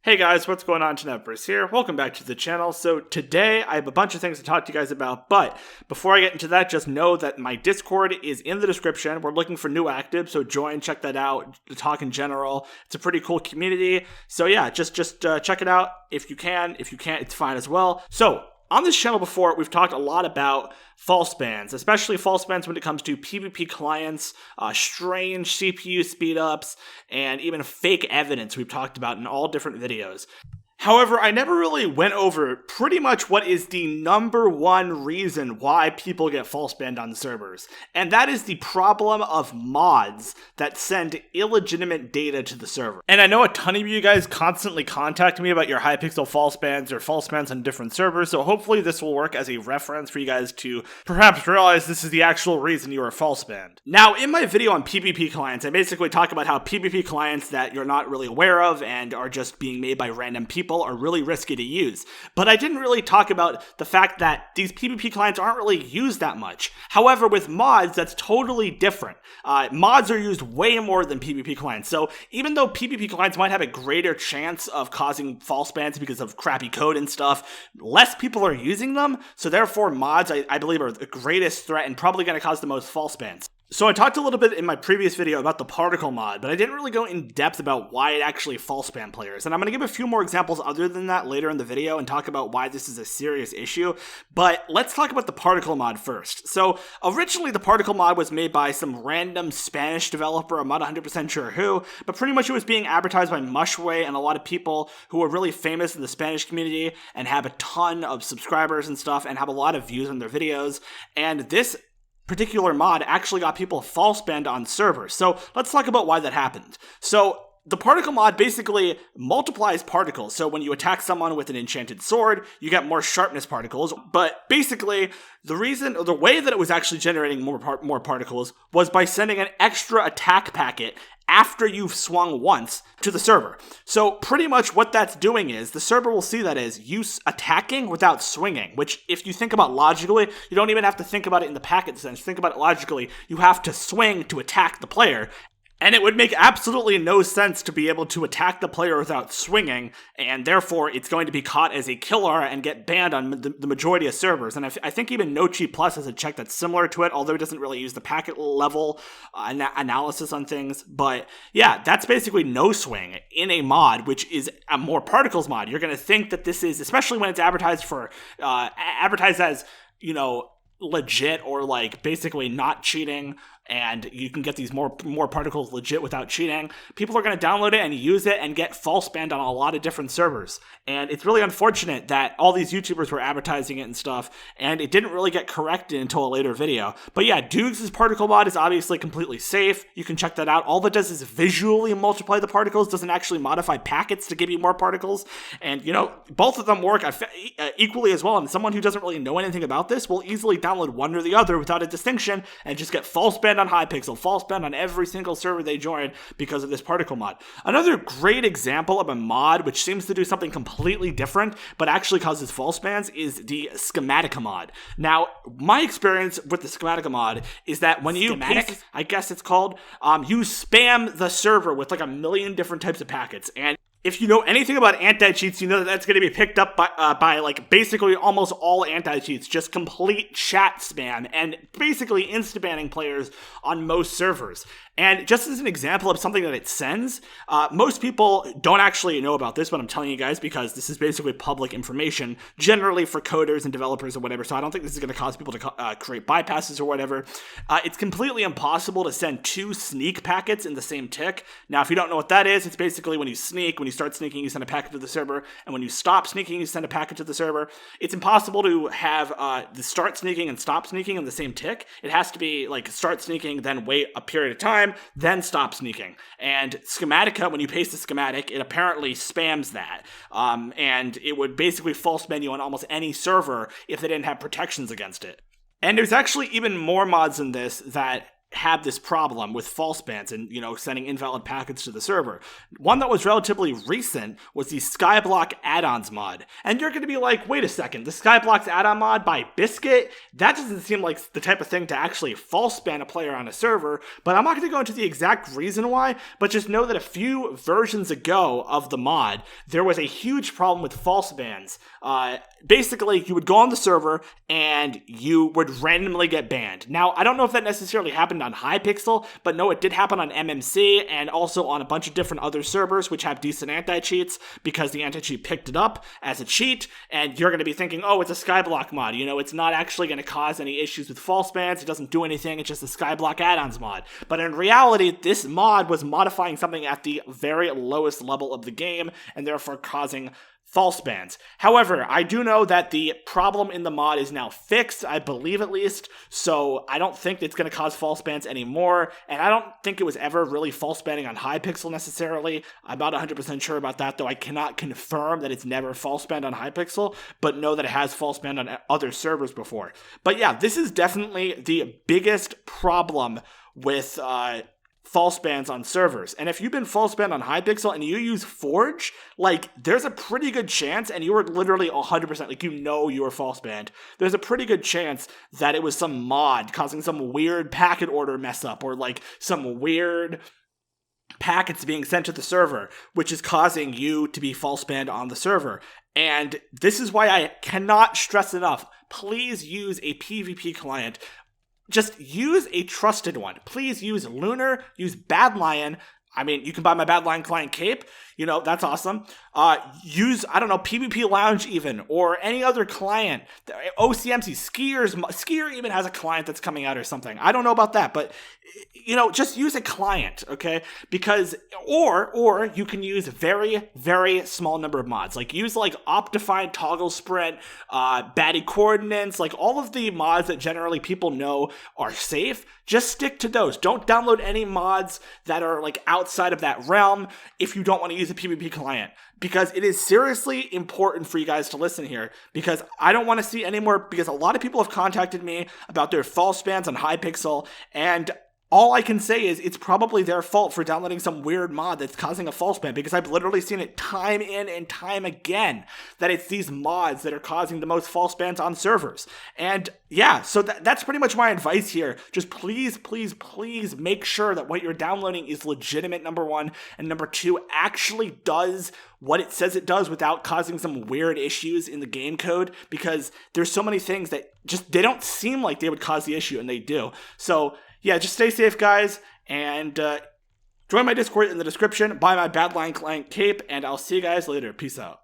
Hey guys, what's going on? Tenebris here. Welcome back to the channel. So today I have a bunch of things to talk to you guys about, but before I get into that, just know that my Discord is in the description. We're looking for new actives, so join, check that out, talk in general. It's a pretty cool community. So yeah, just check it out if you can. If you can't, it's fine as well. So on this channel before, we've talked a lot about false bans, especially false bans when it comes to PvP clients, strange CPU speedups, and even fake evidence we've talked about in all different videos. However, I never really went over pretty much what is the number one reason why people get false banned on servers, and that is the problem of mods that send illegitimate data to the server. And I know a ton of you guys constantly contact me about your Hypixel false bans or false bans on different servers, so hopefully this will work as a reference for you guys to perhaps realize this is the actual reason you are false banned. Now, in my video on PvP clients, I basically talk about how PvP clients that you're not really aware of and are just being made by random people are really risky to use. But I didn't really talk about the fact that these PvP clients aren't really used that much. However, with mods, that's totally different. Mods are used way more than PvP clients. So even though PvP clients might have a greater chance of causing false bans because of crappy code and stuff, less people are using them. So therefore, mods, I believe, are the greatest threat and probably going to cause the most false bans. So I talked a little bit in my previous video about the particle mod, but I didn't really go in depth about why it actually false ban players. And I'm going to give a few more examples other than that later in the video and talk about why this is a serious issue. But let's talk about the particle mod first. So originally the particle mod was made by some random Spanish developer, I'm not 100% sure who, but pretty much it was being advertised by Mushway and a lot of people who are really famous in the Spanish community and have a ton of subscribers and stuff and have a lot of views on their videos. And this particular mod actually got people false banned on servers. So let's talk about why that happened. So the particle mod basically multiplies particles. So when you attack someone with an enchanted sword, you get more sharpness particles. But basically, the way that it was actually generating more particles was by sending an extra attack packet after you've swung once to the server. So pretty much what that's doing is the server will see that as you attacking without swinging, which if you think about logically, you don't even have to think about it in the packet sense. Think about it logically. You have to swing to attack the player. And it would make absolutely no sense to be able to attack the player without swinging, and therefore it's going to be caught as a killer and get banned on the majority of servers. And I think even No Cheat Plus has a check that's similar to it, although it doesn't really use the packet level analysis on things. But yeah, that's basically no swing in a mod, which is a more particles mod. You're going to think that this is, especially when it's advertised as, you know, legit or like basically not cheating, and you can get these more particles legit without cheating. People are going to download it and use it and get false banned on a lot of different servers. And it's really unfortunate that all these YouTubers were advertising it and stuff, and it didn't really get corrected until a later video. But yeah, Dukes' particle mod is obviously completely safe. You can check that out. All that does is visually multiply the particles, doesn't actually modify packets to give you more particles. And, you know, both of them work equally as well. And someone who doesn't really know anything about this will easily download one or the other without a distinction and just get false banned on Hypixel, false banned on every single server they join because of this particle mod. Another great example of a mod which seems to do something completely different but actually causes false bans is the Schematic mod. Now, my experience with the Schematic mod is that when you paste, I guess it's called, you spam the server with like a million different types of packets. And if you know anything about anti-cheats, you know that that's going to be picked up by like basically almost all anti-cheats, just complete chat spam and basically insta-banning players on most servers. And just as an example of something that it sends, most people don't actually know about this, but I'm telling you guys because this is basically public information, generally for coders and developers or whatever, so I don't think this is going to cause people to create bypasses or whatever. It's completely impossible to send two sneak packets in the same tick. Now, if you don't know what that is, it's basically when you sneak, when you start sneaking, you send a packet to the server, and when you stop sneaking, you send a packet to the server. It's impossible to have the start sneaking and stop sneaking in the same tick. It has to be like start sneaking, then wait a period of time, then stop sneaking. And Schematica, when you paste the schematic, it apparently spams that. And it would basically false ban you on almost any server if they didn't have protections against it. And there's actually even more mods than this that had this problem with false bans and, sending invalid packets to the server. One that was relatively recent was the Skyblock add-ons mod. And you're going to be like, wait a second, the Skyblock's add-on mod by Biscuit? That doesn't seem like the type of thing to actually false ban a player on a server, but I'm not going to go into the exact reason why, but just know that a few versions ago of the mod, there was a huge problem with false bans. Basically, you would go on the server and you would randomly get banned. Now, I don't know if that necessarily happened on Hypixel, but no, it did happen on MMC and also on a bunch of different other servers which have decent anti-cheats because the anti-cheat picked it up as a cheat, and you're going to be thinking, oh, it's a Skyblock mod. It's not actually going to cause any issues with false bans. It doesn't do anything. It's just a Skyblock add-ons mod. But in reality, this mod was modifying something at the very lowest level of the game and therefore causing false bans. However, I do know that the problem in the mod is now fixed, I believe at least, so I don't think it's going to cause false bans anymore, and I don't think it was ever really false banning on Hypixel necessarily. I'm about 100% sure about that, though I cannot confirm that it's never false banned on Hypixel, but know that it has false banned on other servers before. But yeah, this is definitely the biggest problem with false bans on servers. And if you've been false banned on Hypixel and you use Forge, there's a pretty good chance, and you were literally 100%, you were false banned, there's a pretty good chance that it was some mod causing some weird packet order mess up, or some weird packets being sent to the server, which is causing you to be false banned on the server. And this is why I cannot stress enough, please use a PvP client. Just use a trusted one. Please use Lunar, use Badlion. I mean, you can buy my Badlion client cape. That's awesome. Use, PvP Lounge even, or any other client. OCMC, Skier even has a client that's coming out or something. I don't know about that, but, just use a client, okay? Because, or you can use very, very small number of mods. Use Optifine, Toggle Sprint, Baddie Coordinates, all of the mods that generally people know are safe. Just stick to those. Don't download any mods that are outside of that realm if you don't want to use a PvP client, because it is seriously important for you guys to listen here, because I don't want to see any more, because a lot of people have contacted me about their false bans on Hypixel, and all I can say is it's probably their fault for downloading some weird mod that's causing a false ban, because I've literally seen it time in and time again that it's these mods that are causing the most false bans on servers. And yeah, so that's pretty much my advice here. Just please, please, please make sure that what you're downloading is legitimate, number one, and number two, actually does what it says it does without causing some weird issues in the game code, because there's so many things that they don't seem like they would cause the issue, and they do. So yeah, just stay safe, guys, and join my Discord in the description, buy my Badlion client cape, and I'll see you guys later. Peace out.